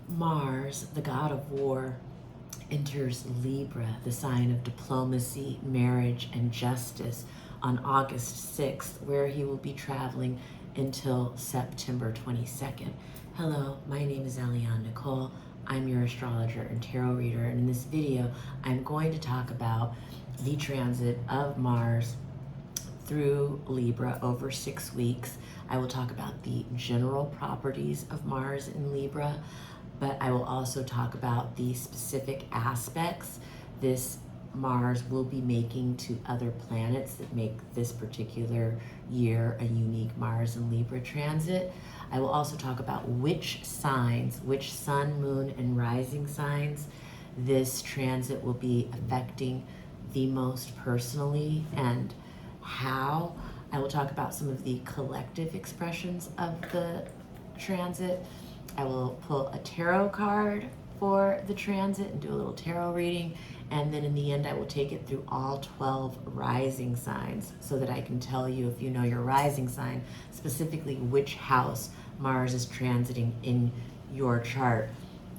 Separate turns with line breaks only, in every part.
Mars, the god of war, enters Libra, the sign of diplomacy, marriage, and justice, on August 6th, where he will be traveling until September 22nd. Hello, my name is Eliane Nicole. I'm your astrologer and tarot reader, and in this video, I'm going to talk about the transit of Mars through Libra over 6 weeks. I will talk about the general properties of Mars in Libra, but I will also talk about the specific aspects this Mars will be making to other planets that make this particular year a unique Mars and Libra transit. I will also talk about which signs, which sun, moon, and rising signs this transit will be affecting the most personally, and how. I will talk about some of the collective expressions of the transit. I will pull a tarot card for the transit and do a little tarot reading. And then in the end, I will take it through all 12 rising signs so that I can tell you, if you know your rising sign, specifically which house Mars is transiting in your chart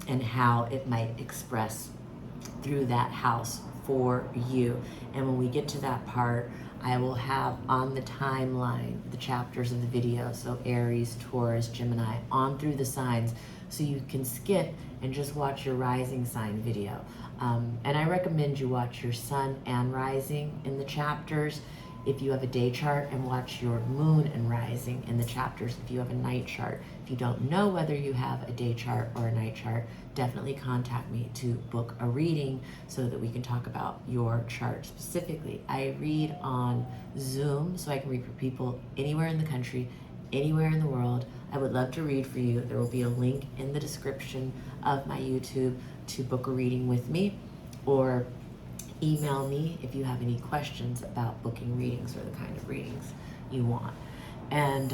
and how it might express through that house for you. And when we get to that part, I will have on the timeline the chapters of the video, so Aries, Taurus, Gemini, on through the signs, so you can skip and just watch your rising sign video. And I recommend you watch your sun and rising in the chapters if you have a day chart, and watch your moon and rising in the chapters if you have a night chart. If you don't know whether you have a day chart or a night chart, definitely contact me to book a reading so that we can talk about your chart specifically. I read on Zoom, so I can read for people anywhere in the country, anywhere in the world. I would love to read for you. There will be a link in the description of my YouTube to book a reading with me, or email me if you have any questions about booking readings or the kind of readings you want. And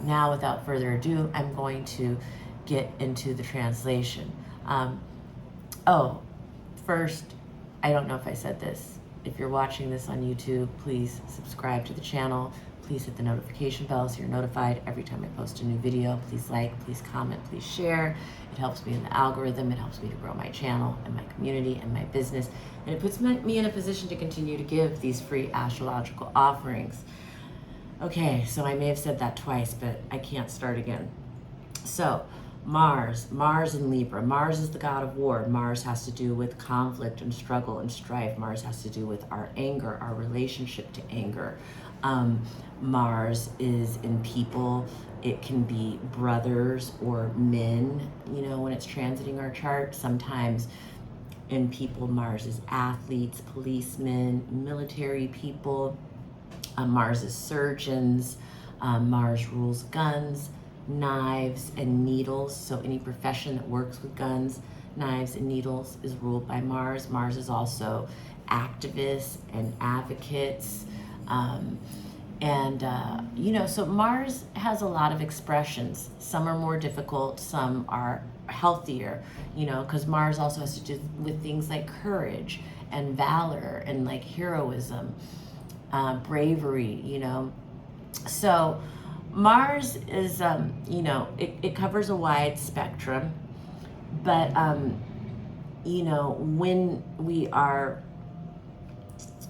now, without further ado, I'm going to get into the translation. First, I don't know if I said this. If you're watching this on YouTube, please subscribe to the channel. Please hit the notification bell so you're notified every time I post a new video. Please like, please comment, please share. It helps me in the algorithm. It helps me to grow my channel and my community and my business. And it puts me in a position to continue to give these free astrological offerings. Okay, so I may have said that twice, but I can't start again. So, Mars in Libra. Mars is the god of war. Mars has to do with conflict and struggle and strife. Mars has to do with our anger, our relationship to anger. Mars is in people. It can be brothers or men, when it's transiting our chart. Sometimes in people, Mars is athletes, policemen, military people. Mars is surgeons. Mars rules guns, knives, and needles. So any profession that works with guns, knives, and needles is ruled by Mars. Mars is also activists and advocates. So Mars has a lot of expressions. Some are more difficult, some are healthier, because Mars also has to do with things like courage and valor and like heroism, bravery, So Mars is, it covers a wide spectrum, but,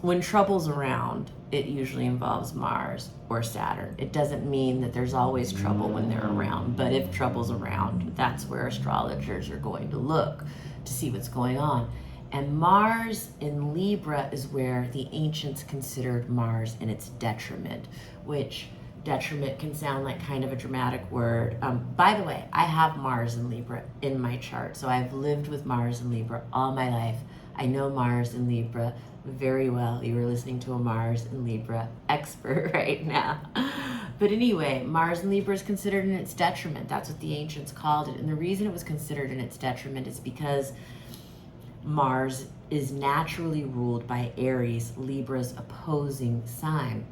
when trouble's around, it usually involves Mars or Saturn. It doesn't mean that there's always trouble when they're around, but if trouble's around, that's where astrologers are going to look to see what's going on. And Mars in Libra is where the ancients considered Mars in its detriment, which detriment can sound like kind of a dramatic word. By the way, I have Mars in Libra in my chart, so I've lived with Mars in Libra all my life. I know Mars in Libra very well. You are listening to a Mars in Libra expert right now. But anyway, Mars in Libra is considered in its detriment. That's what the ancients called it. And the reason it was considered in its detriment is because Mars is naturally ruled by Aries, Libra's opposing sign.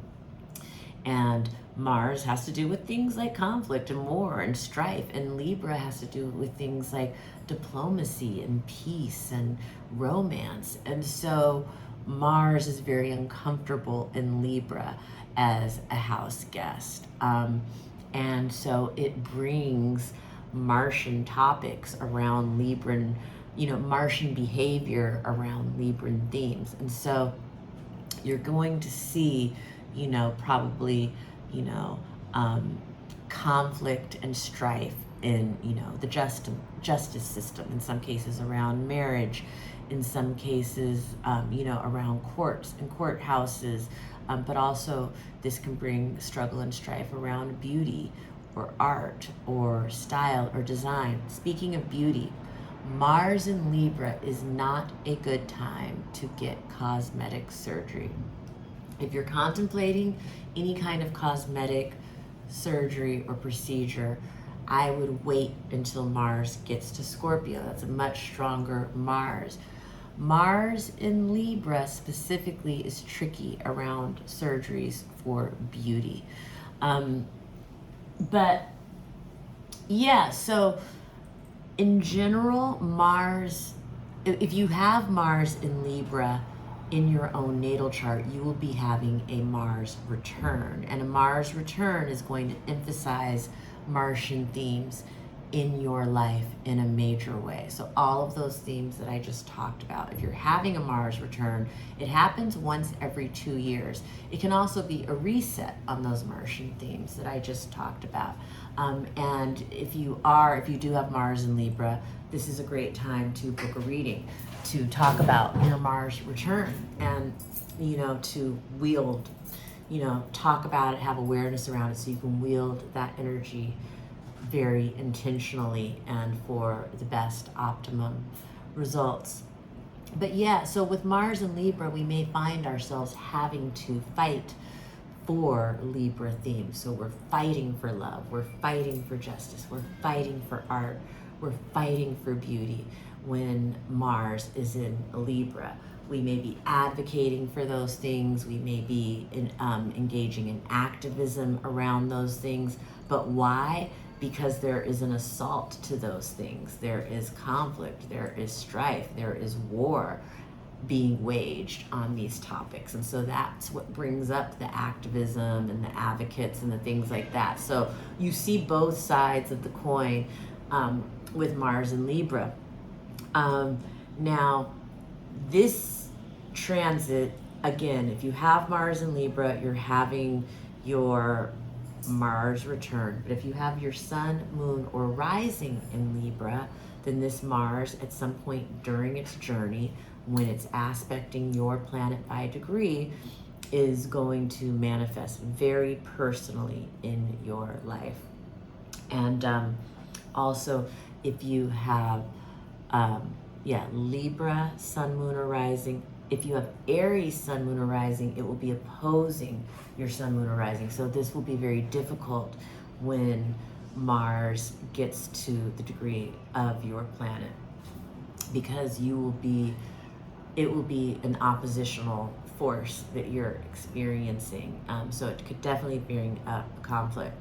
And Mars has to do with things like conflict and war and strife, and Libra has to do with things like diplomacy and peace and romance. And so Mars is very uncomfortable in Libra as a house guest. And so it brings Martian topics around Libran, Martian behavior around Libran themes. And so you're going to see, probably, conflict and strife in, the justice system, in some cases around marriage, in some cases, around courts and courthouses, but also this can bring struggle and strife around beauty or art or style or design. Speaking of beauty, Mars in Libra is not a good time to get cosmetic surgery. If you're contemplating any kind of cosmetic surgery or procedure, I would wait until Mars gets to Scorpio. That's a much stronger Mars. Mars in Libra specifically is tricky around surgeries for beauty. But yeah, so in general, Mars, if you have Mars in Libra in your own natal chart, you will be having a Mars return. And a Mars return is going to emphasize Martian themes in your life in a major way. So all of those themes that I just talked about, if you're having a Mars return, it happens once every 2 years. It can also be a reset on those Martian themes that I just talked about. And if you do have Mars in Libra, this is a great time to book a reading, to talk about your Mars return and, to wield, talk about it, have awareness around it so you can wield that energy very intentionally and for the best optimum results. But yeah, so with Mars and Libra, we may find ourselves having to fight for Libra themes. So we're fighting for love, we're fighting for justice, we're fighting for art, we're fighting for beauty when Mars is in Libra. We may be advocating for those things, we may be engaging in activism around those things, but why? Because there is an assault to those things. There is conflict, there is strife, there is war being waged on these topics. And so that's what brings up the activism and the advocates and the things like that. So you see both sides of the coin with Mars and Libra. Now, this transit, again, if you have Mars in Libra, you're having your Mars return. But if you have your sun, moon, or rising in Libra, then this Mars at some point during its journey, when it's aspecting your planet by degree, is going to manifest very personally in your life. And also, if you have Libra, sun, moon, or rising, if you have Aries, sun, moon, or rising, it will be opposing your sun, moon, or rising. So this will be very difficult when Mars gets to the degree of your planet, because it will be an oppositional force that you're experiencing. So it could definitely bring up a conflict.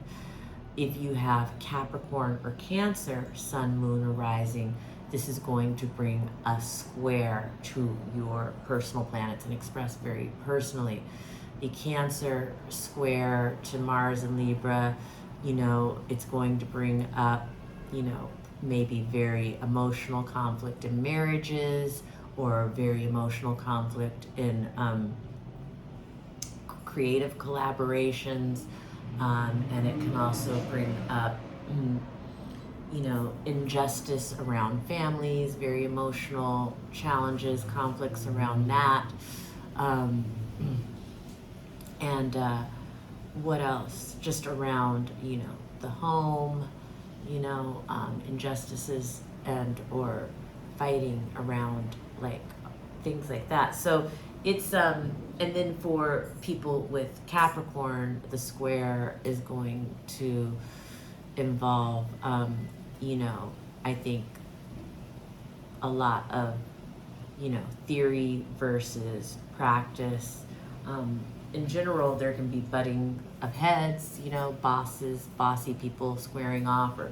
If you have Capricorn or Cancer, sun, moon, or rising, this is going to bring a square to your personal planets and express very personally. The Cancer square to Mars and Libra, it's going to bring up, maybe very emotional conflict in marriages, or very emotional conflict in creative collaborations. And it can also bring up, injustice around families, very emotional challenges, conflicts around that. And what else? Just around, the home, injustices and or fighting around like things like that. So it's and then for people with Capricorn, the square is going to involve I think a lot of theory versus practice. In general, there can be butting of heads, bossy people squaring off, or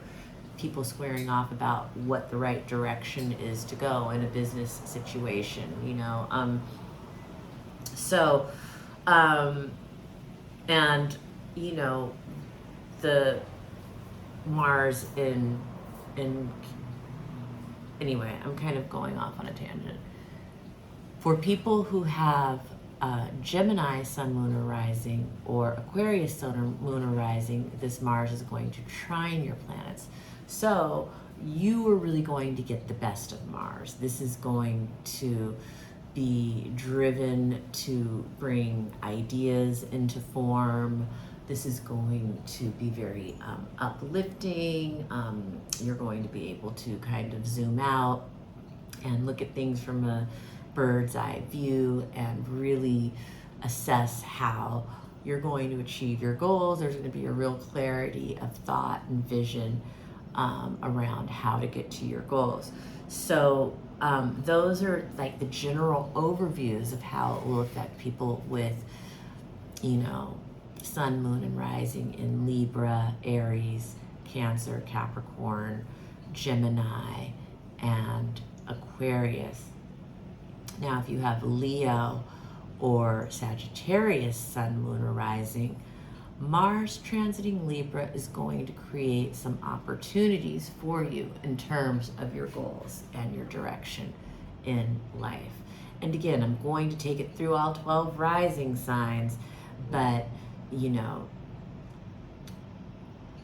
people squaring off about what the right direction is to go in a business situation, and the Mars in and anyway, I'm kind of going off on a tangent. For people who have Gemini sun, moon, or rising, or Aquarius sun, or moon, or rising, this Mars is going to trine your planets. So you are really going to get the best of Mars. This is going to be driven to bring ideas into form. This is going to be very uplifting. You're going to be able to kind of zoom out and look at things from a bird's eye view and really assess how you're going to achieve your goals. There's going to be a real clarity of thought and vision around how to get to your goals. So those are like the general overviews of how it will affect people with, you know, sun, moon, and rising in Libra, Aries, Cancer, Capricorn, Gemini, and Aquarius. Now, if you have Leo or Sagittarius sun, moon, or rising, Mars transiting Libra is going to create some opportunities for you in terms of your goals and your direction in life. And again, I'm going to take it through all 12 rising signs, but you know,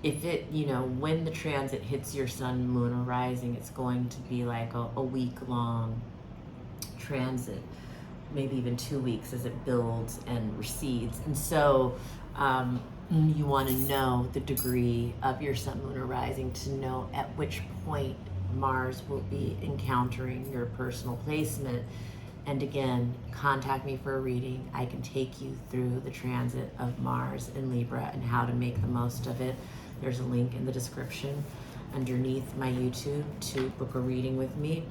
if it, you know, when the transit hits your sun, moon, or rising, it's going to be like a week-long transit, maybe even 2 weeks as it builds and recedes. And so you want to know the degree of your sun, moon, or rising to know at which point Mars will be encountering your personal placement. And again, contact me for a reading. I can take you through the transit of Mars in Libra and how to make the most of it. There's a link in the description underneath my YouTube to book a reading with me.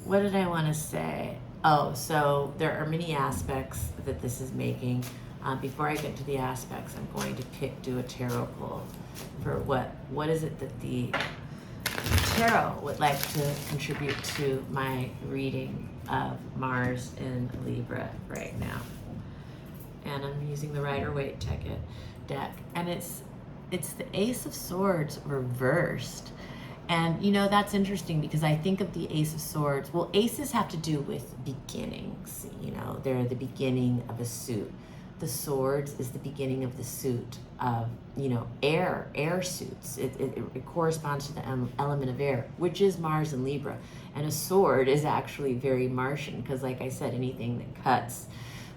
What did I want to say? Oh, so there are many aspects that this is making. Before I get to the aspects, I'm going to do a tarot pull for what is it that the tarot would like to contribute to my reading of Mars in Libra right now. And I'm using the Rider-Waite deck, and it's the Ace of Swords reversed. And you know, that's interesting because I think of the Ace of Swords, well, aces have to do with beginnings, you know, they're the beginning of a suit. The swords is the beginning of the suit of, you know, air suits. It corresponds to the element of air, which is Mars and Libra. And a sword is actually very Martian because, like I said, anything that cuts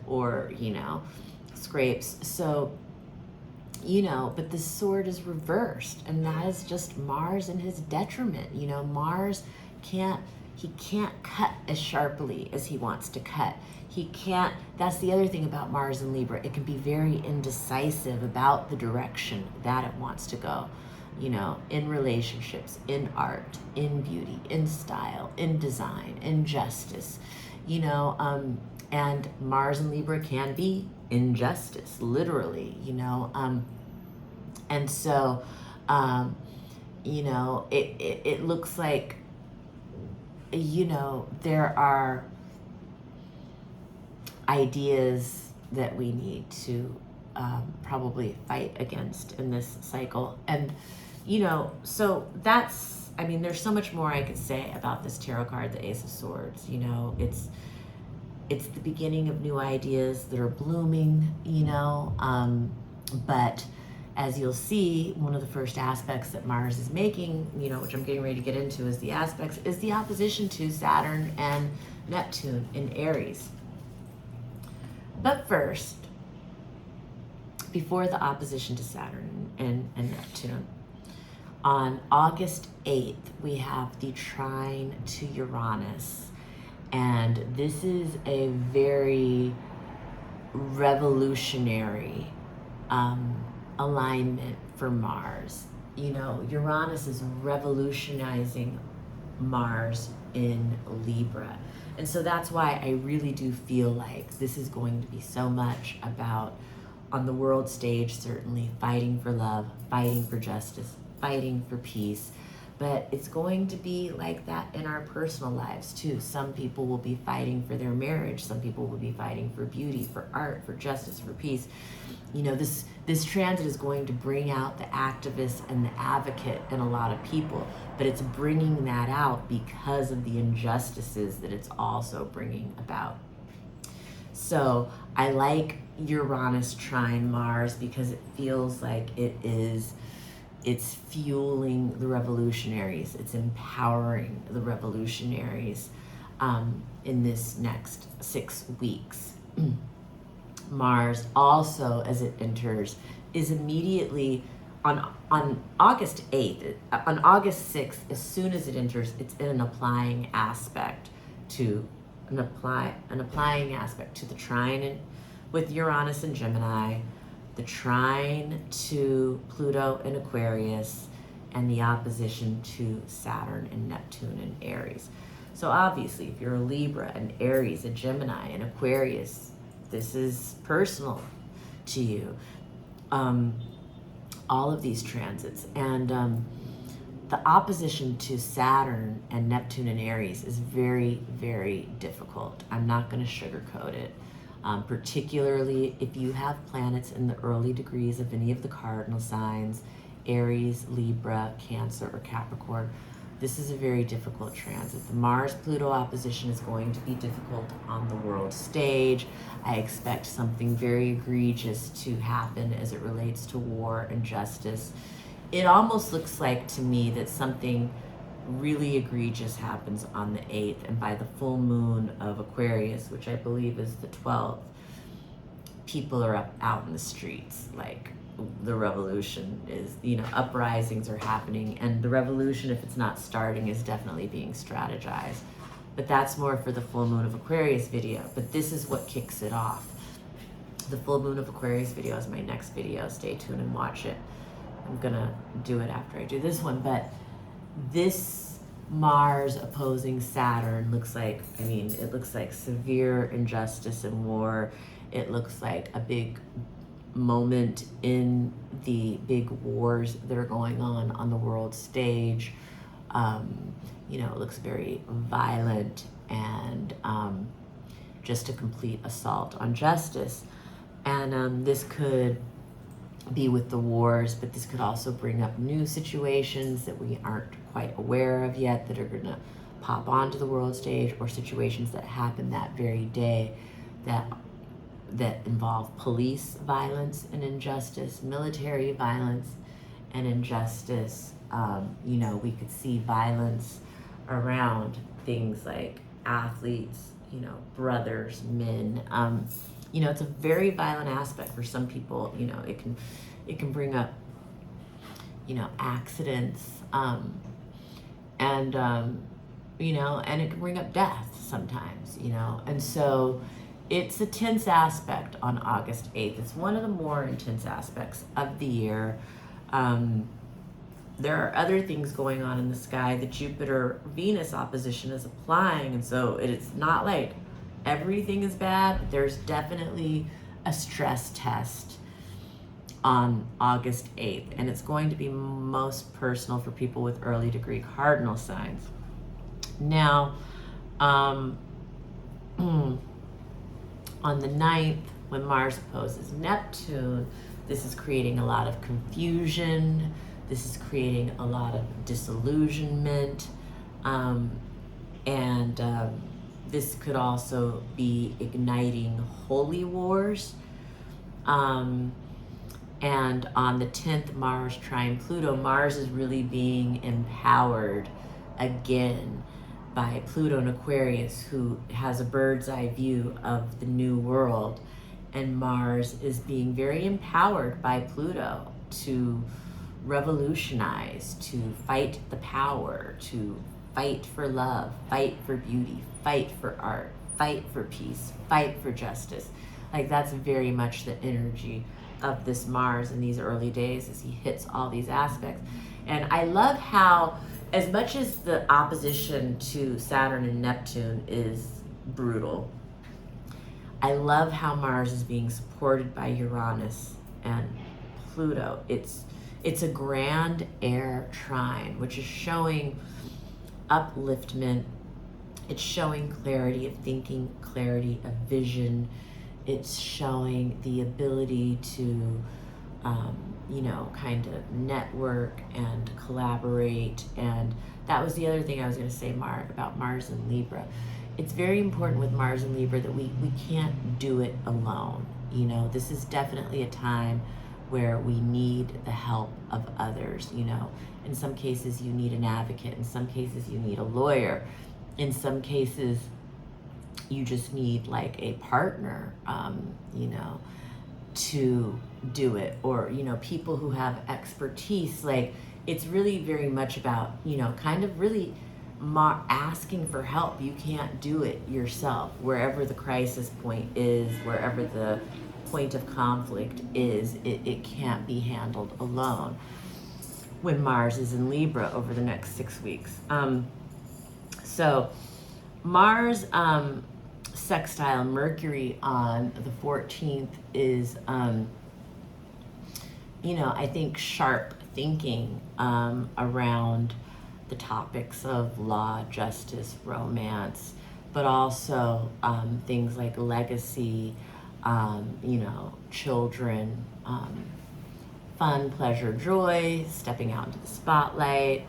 or, you know, scrapes. So, you know, but the sword is reversed, and that is just Mars in his detriment. You know, Mars can't cut as sharply as he wants to cut. He can't, that's the other thing about Mars and Libra. It can be very indecisive about the direction that it wants to go, you know, in relationships, in art, in beauty, in style, in design, in justice, you know, and Mars and Libra can be injustice, literally, you know, and so, you know, it looks like, you know, there are ideas that we need to probably fight against in this cycle. And, you know, so that's, I mean, there's so much more I could say about this tarot card, the Ace of Swords. You know, it's the beginning of new ideas that are blooming, you know, but as you'll see, one of the first aspects that Mars is making, you know, which I'm getting ready to get into, is the aspects, is the opposition to Saturn and Neptune in Aries. But first, before the opposition to Saturn and Neptune, on August 8th, we have the trine to Uranus. And this is a very revolutionary alignment for Mars. You know, Uranus is revolutionizing Mars in Libra. And so that's why I really do feel like this is going to be so much about, on the world stage, certainly fighting for love, fighting for justice, fighting for peace, But it's going to be like that in our personal lives too. Some people will be fighting for their marriage. Some people will be fighting for beauty, for art, for justice, for peace. You know, this transit is going to bring out the activist and the advocate in a lot of people, but it's bringing that out because of the injustices that it's also bringing about. So I like Uranus trine Mars because it feels like it's fueling the revolutionaries. It's empowering the revolutionaries in this next 6 weeks. Mars also, as it enters, is immediately on August 8th, on August 6th, as soon as it enters, it's in an applying aspect to the trine with Uranus and Gemini, the trine to Pluto and Aquarius, and the opposition to Saturn and Neptune and Aries. So obviously, if you're a Libra, an Aries, a Gemini, an Aquarius, this is personal to you. All of these transits. And the opposition to Saturn and Neptune and Aries is very, very difficult. I'm not going to sugarcoat it. Particularly if you have planets in the early degrees of any of the cardinal signs, Aries, Libra, Cancer, or Capricorn. This is a very difficult transit. The Mars-Pluto opposition is going to be difficult on the world stage. I expect something very egregious to happen as it relates to war and justice. It almost looks like to me that something really egregious happens on the 8th, and by the full moon of Aquarius, which I believe is the 12th, people are out in the streets. Like, the revolution is, uprisings are happening, and the revolution, if it's not starting, is definitely being strategized. But that's more for the full moon of Aquarius video, but this is what kicks it off. The full moon of Aquarius video is my next video. Stay tuned and watch it. I'm gonna do it after I do this one, but this Mars opposing Saturn looks like, it looks like severe injustice and war. It looks like a big moment in the big wars that are going on the world stage. It looks very violent and just a complete assault on justice. And this could be with the wars, but this could also bring up new situations that we aren't quite aware of yet that are going to pop onto the world stage, or situations that happen that very day that involve police violence and injustice, military violence and injustice. We could see violence around things like athletes, brothers, men. It's a very violent aspect for some people. It can bring up, accidents, and it can bring up death sometimes, and so it's a tense aspect on August 8th. It's one of the more intense aspects of the year. There are other things going on in the sky. The Jupiter-Venus opposition is applying, and so it's not like everything is bad. There's definitely a stress test on August 8th, and it's going to be most personal for people with early degree cardinal signs. Now, on the 9th, when Mars opposes Neptune, this is creating a lot of confusion. This is creating a lot of disillusionment. This could also be igniting holy wars. And on the 10th, Mars trine Pluto, Mars is really being empowered again by Pluto and Aquarius, who has a bird's eye view of the new world. And Mars is being very empowered by Pluto to revolutionize, to fight the power, to fight for love, fight for beauty, fight for art, fight for peace, fight for justice. Like, that's very much the energy of this Mars in these early days as he hits all these aspects. And I love how, as much as the opposition to Saturn and Neptune is brutal, I love how Mars is being supported by Uranus and Pluto. It's a grand air trine, which is showing upliftment. It's showing clarity of thinking, clarity of vision. It's showing the ability to, you know, kind of network and collaborate. And that was the other thing I was going to say, about Mars and Libra. It's very important with Mars and Libra that we can't do it alone. You know, this is definitely a time where we need the help of others. You know, in some cases you need an advocate. In some cases you need a lawyer. In some cases you just need like a partner, you know, to do it, or, you know, people who have expertise. Like, it's really very much about, you know, kind of really asking for help. You can't do it yourself. Wherever the crisis point is, wherever the point of conflict is, it can't be handled alone when Mars is in Libra over the next 6 weeks. So Mars sextile Mercury on the 14th is, you know, I think sharp thinking around the topics of law, justice, romance, but also things like legacy, you know, children, fun, pleasure, joy, stepping out into the spotlight.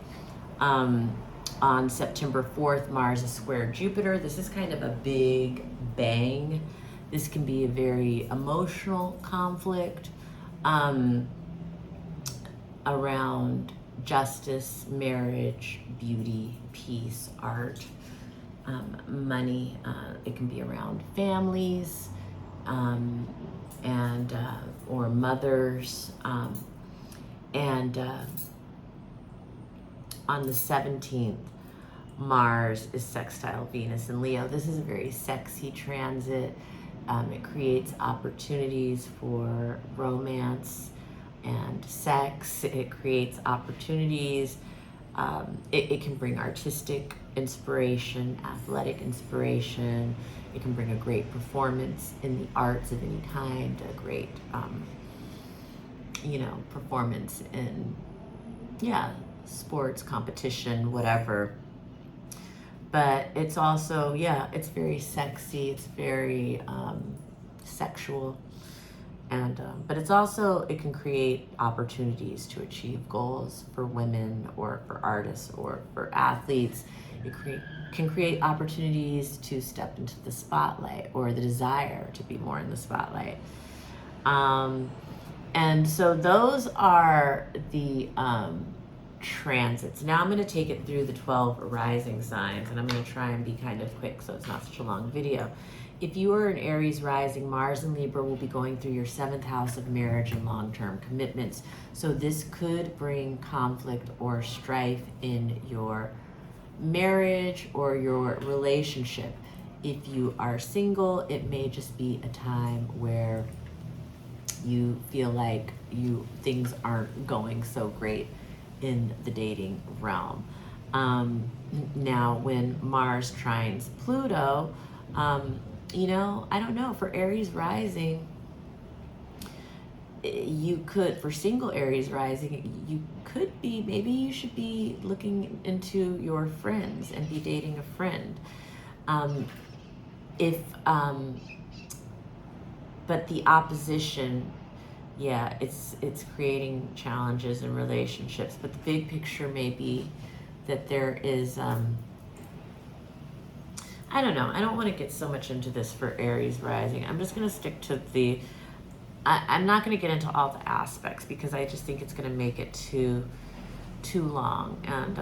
On September 4th, Mars is square Jupiter. This is kind of a big bang. This can be a very emotional conflict around justice, marriage, beauty, peace, art, money. It can be around families and or mothers. And on the 17th, Mars is sextile Venus in Leo. This is a very sexy transit. It creates opportunities for romance and sex. It creates opportunities. It can bring artistic inspiration, athletic inspiration. It can bring a great performance in the arts of any kind, a great, you know, performance in, yeah, sports, competition, whatever. But it's also, yeah, it's very sexy. It's very sexual. And but it's also, it can create opportunities to achieve goals for women or for artists or for athletes. It can create opportunities to step into the spotlight, or the desire to be more in the spotlight. And so those are the transits. Now I'm going to take it through the 12 rising signs, and I'm going to try and be kind of quick so it's not such a long video. If you are an Aries rising, Mars and Libra will be going through your 7th house of marriage and long-term commitments. So this could bring conflict or strife in your marriage or your relationship. If you are single, it may just be a time where you feel like things aren't going so great in the dating realm. Now, when Mars trines Pluto, you know, I don't know, for Aries rising, you could, for single Aries rising, you could be, maybe you should be looking into your friends and be dating a friend. But the opposition, yeah, it's creating challenges in relationships. But the big picture may be that there is, I don't know. I don't want to get so much into this for Aries rising. I'm just going to stick to the, I'm not going to get into all the aspects because I just think it's going to make it too long. And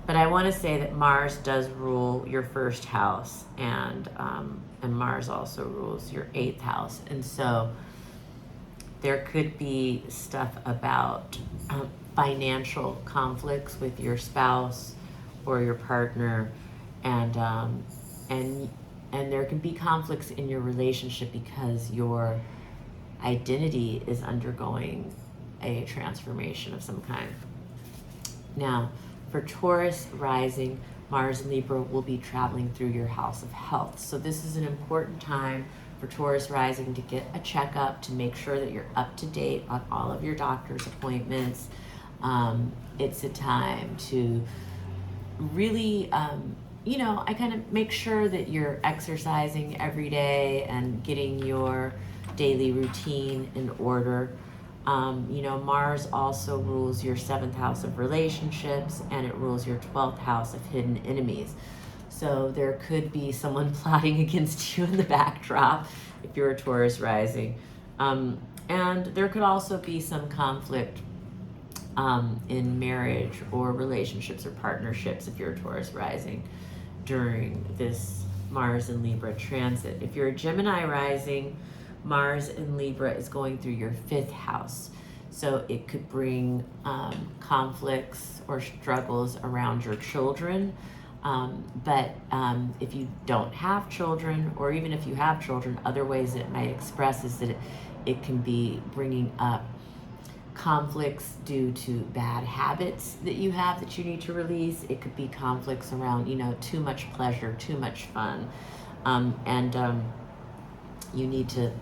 but I want to say that Mars does rule your 1st house, and Mars also rules your 8th house. And so there could be stuff about financial conflicts with your spouse or your partner, and there can be conflicts in your relationship because your identity is undergoing a transformation of some kind. Now, for Taurus rising, Mars and Libra will be traveling through your house of health. So this is an important time for Taurus rising to get a checkup to make sure that you're up to date on all of your doctor's appointments. It's a time to really, I kind of make sure that you're exercising every day and getting your daily routine in order. Mars also rules your 7th house of relationships, and it rules your 12th house of hidden enemies. So there could be someone plotting against you in the backdrop if you're a Taurus rising. And there could also be some conflict in marriage or relationships or partnerships if you're a Taurus rising during this Mars and Libra transit. If you're a Gemini rising, Mars in Libra is going through your 5th house. So it could bring conflicts or struggles around your children. But if you don't have children, or even if you have children, other ways it might express is that it can be bringing up conflicts due to bad habits that you have that you need to release. It could be conflicts around, too much pleasure, too much fun. You need to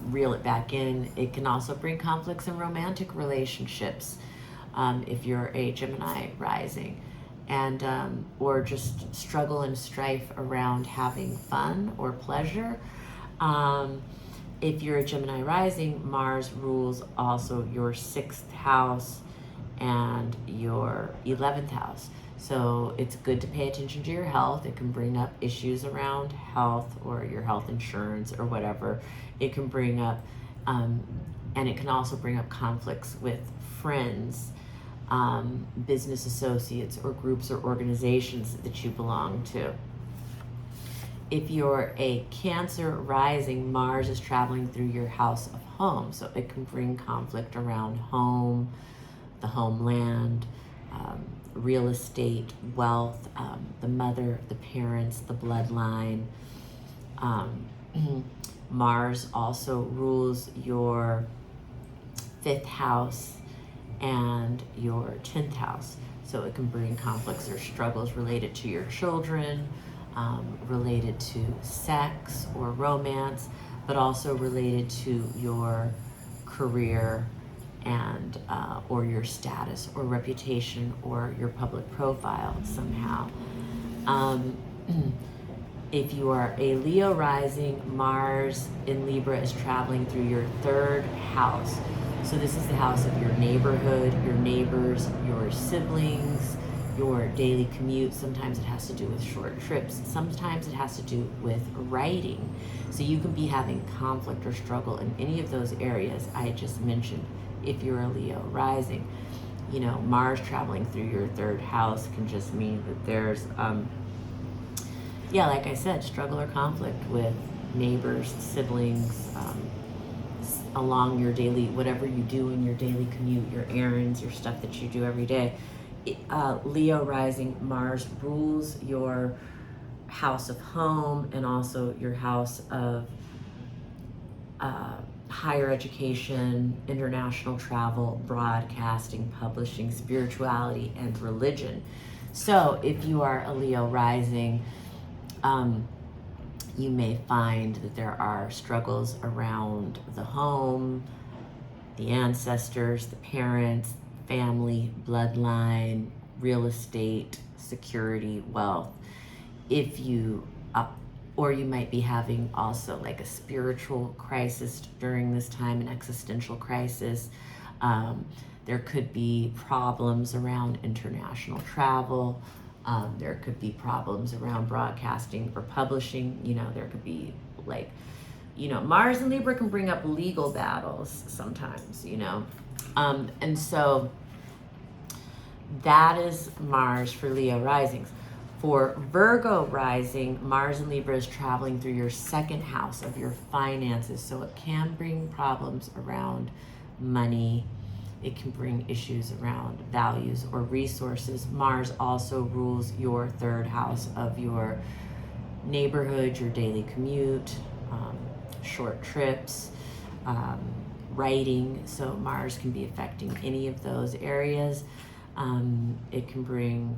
reel it back in. It can also bring conflicts in romantic relationships if you're a Gemini rising, and or just struggle and strife around having fun or pleasure. If you're a Gemini rising, Mars rules also your 6th house and your 11th house. So it's good to pay attention to your health. It can bring up issues around health or your health insurance or whatever. It can bring up, and it can also bring up conflicts with friends, business associates, or groups or organizations that you belong to. If you're a Cancer rising, Mars is traveling through your house of home. So it can bring conflict around home, the homeland, real estate, wealth, the mother, the parents, the bloodline. Mars also rules your 5th house and your 10th house. So it can bring conflicts or struggles related to your children, related to sex or romance, but also related to your career and or your status or reputation or your public profile somehow. If you are a Leo rising, Mars in Libra is traveling through your 3rd house. So this is the house of your neighborhood, your neighbors, your siblings, your daily commute. Sometimes it has to do with short trips. Sometimes it has to do with writing. So you can be having conflict or struggle in any of those areas I just mentioned if you're a Leo rising. Mars traveling through your 3rd house can just mean that there's, like I said, struggle or conflict with neighbors, siblings, along your daily, whatever you do in your daily commute, your errands, your stuff that you do every day. Leo rising, Mars rules your house of home and also your house of higher education, international travel, broadcasting, publishing, spirituality, and religion. So if you are a Leo rising, you may find that there are struggles around the home, the ancestors, the parents, family, bloodline, real estate, security, wealth. If you, or you might be having also like a spiritual crisis during this time, an existential crisis. There could be problems around international travel. There could be problems around broadcasting or publishing. There could be Mars and Libra can bring up legal battles sometimes, and so that is Mars for Leo risings. For Virgo rising, Mars and Libra is traveling through your 2nd house of your finances. So it can bring problems around money. It can bring issues around values or resources. Mars also rules your 3rd house of your neighborhood, your daily commute, short trips, writing. So Mars can be affecting any of those areas. It can bring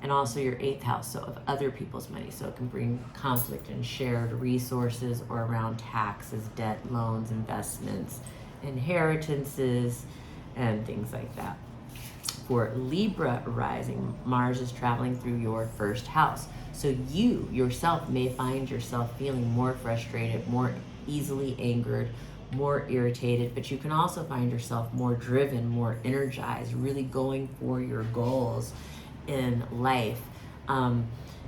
and also your 8th house, so of other people's money. So it can bring conflict in shared resources or around taxes, debt, loans, investments, inheritances, and things like that. For Libra rising, Mars is traveling through your 1st house. So you yourself may find yourself feeling more frustrated, more easily angered, more irritated, but you can also find yourself more driven, more energized, really going for your goals in life.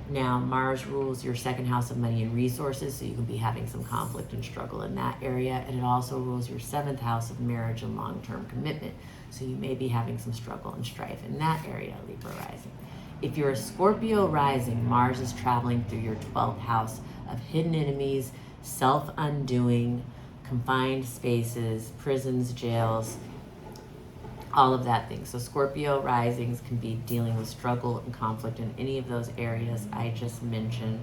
Now, Mars rules your 2nd house of money and resources, so you can be having some conflict and struggle in that area. And it also rules your 7th house of marriage and long-term commitment. So you may be having some struggle and strife in that area, Libra rising. If you're a Scorpio rising, Mars is traveling through your 12th house of hidden enemies, self-undoing, confined spaces, prisons, jails, all of that thing. So Scorpio risings can be dealing with struggle and conflict in any of those areas I just mentioned.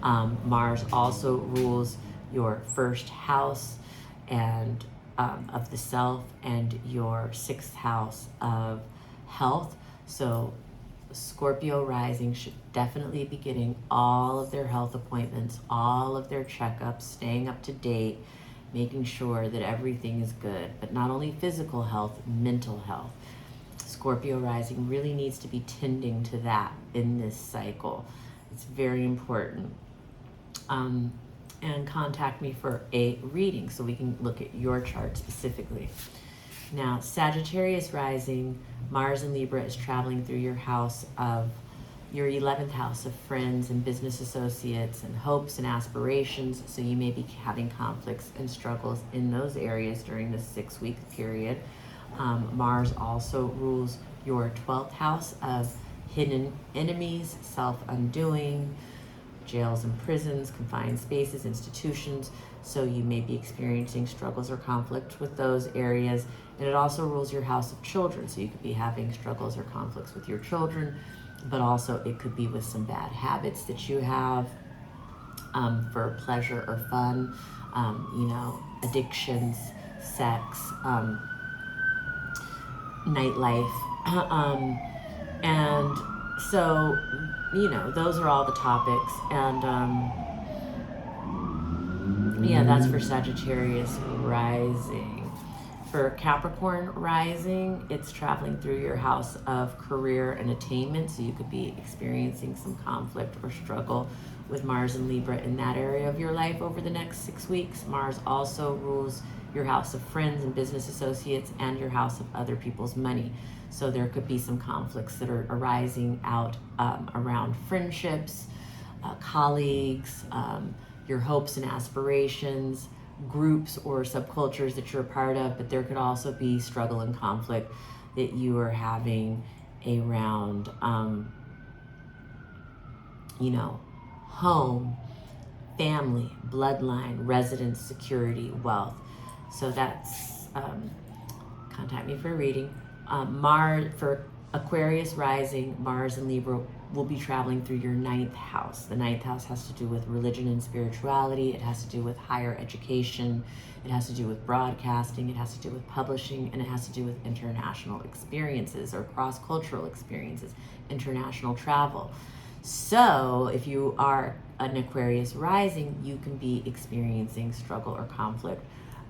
Mars also rules your 1st house and of the self, and your 6th house of health. So Scorpio rising should definitely be getting all of their health appointments, all of their checkups, staying up to date, making sure that everything is good, but not only physical health, mental health. Scorpio rising really needs to be tending to that in this cycle. It's very important. And contact me for a reading so we can look at your chart specifically. Now, Sagittarius rising, Mars in Libra is traveling through your house of your 11th house of friends and business associates and hopes and aspirations. So you may be having conflicts and struggles in those areas during this 6-week period. Mars also rules your 12th house of hidden enemies, self-undoing, jails and prisons, confined spaces, institutions. So you may be experiencing struggles or conflict with those areas. And it also rules your house of children. So you could be having struggles or conflicts with your children, but also it could be with some bad habits that you have for pleasure or fun, addictions, sex, nightlife. And so, those are all the topics. And that's for Sagittarius rising. For Capricorn rising, it's traveling through your house of career and attainment. So you could be experiencing some conflict or struggle with Mars and Libra in that area of your life over the next 6 weeks. Mars also rules your house of friends and business associates and your house of other people's money. So there could be some conflicts that are arising out around friendships, colleagues, your hopes and aspirations, groups or subcultures that you're a part of, but there could also be struggle and conflict that you are having around, home, family, bloodline, residence, security, wealth. So that's, contact me for a reading. For Aquarius rising, Mars and Libra will be traveling through your 9th house. The 9th house has to do with religion and spirituality. It has to do with higher education. It has to do with broadcasting. It has to do with publishing, and it has to do with international experiences or cross-cultural experiences, international travel. So if you are an Aquarius rising, you can be experiencing struggle or conflict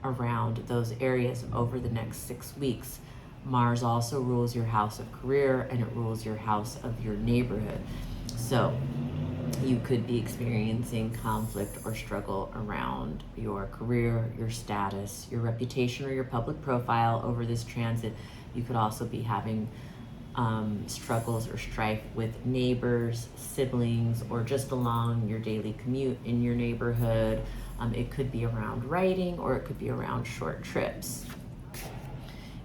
around those areas over the next 6 weeks. Mars also rules your house of career, and it rules your house of your neighborhood. So you could be experiencing conflict or struggle around your career, your status, your reputation, or your public profile over this transit. You could also be having struggles or strife with neighbors, siblings, or just along your daily commute in your neighborhood. It could be around writing, or it could be around short trips.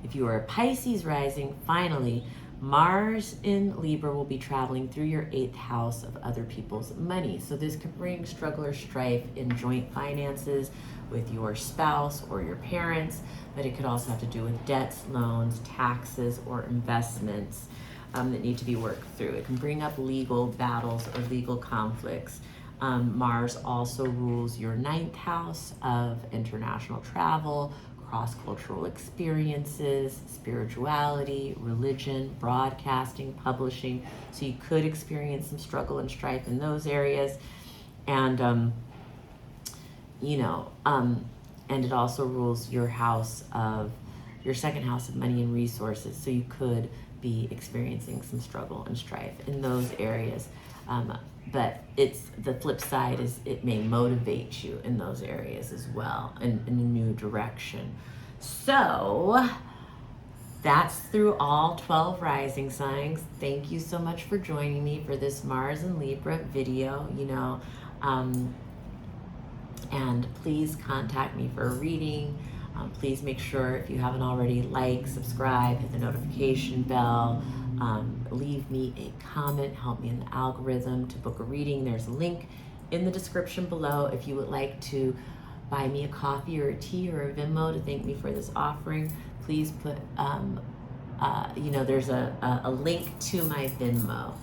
If you are a Pisces rising, finally, Mars in Libra will be traveling through your 8th house of other people's money. So this could bring struggle or strife in joint finances with your spouse or your parents, but it could also have to do with debts, loans, taxes, or investments that need to be worked through. It can bring up legal battles or legal conflicts. Mars also rules your 9th house of international travel, cross-cultural experiences, spirituality, religion, broadcasting, publishing. So you could experience some struggle and strife in those areas. And, and it also rules your second house of money and resources. So you could be experiencing some struggle and strife in those areas. But it's the flip side is it may motivate you in those areas as well in a new direction. So that's through all 12 rising signs. Thank you so much for joining me for this Mars and Libra video, and please contact me for a reading. Please make sure, if you haven't already, like, subscribe, hit the notification bell, leave me a comment, help me in the algorithm to book a reading. There's a link in the description below if you would like to buy me a coffee or a tea or a Venmo to thank me for this offering. Please put, there's a link to my Venmo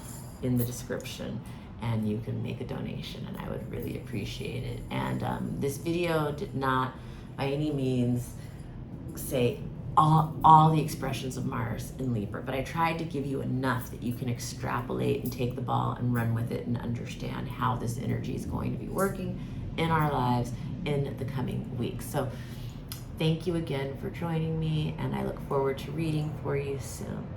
in the description, and you can make a donation, and I would really appreciate it. And this video did not by any means say all the expressions of Mars in Libra, but I tried to give you enough that you can extrapolate and take the ball and run with it and understand how this energy is going to be working in our lives in the coming weeks. So thank you again for joining me, and I look forward to reading for you soon.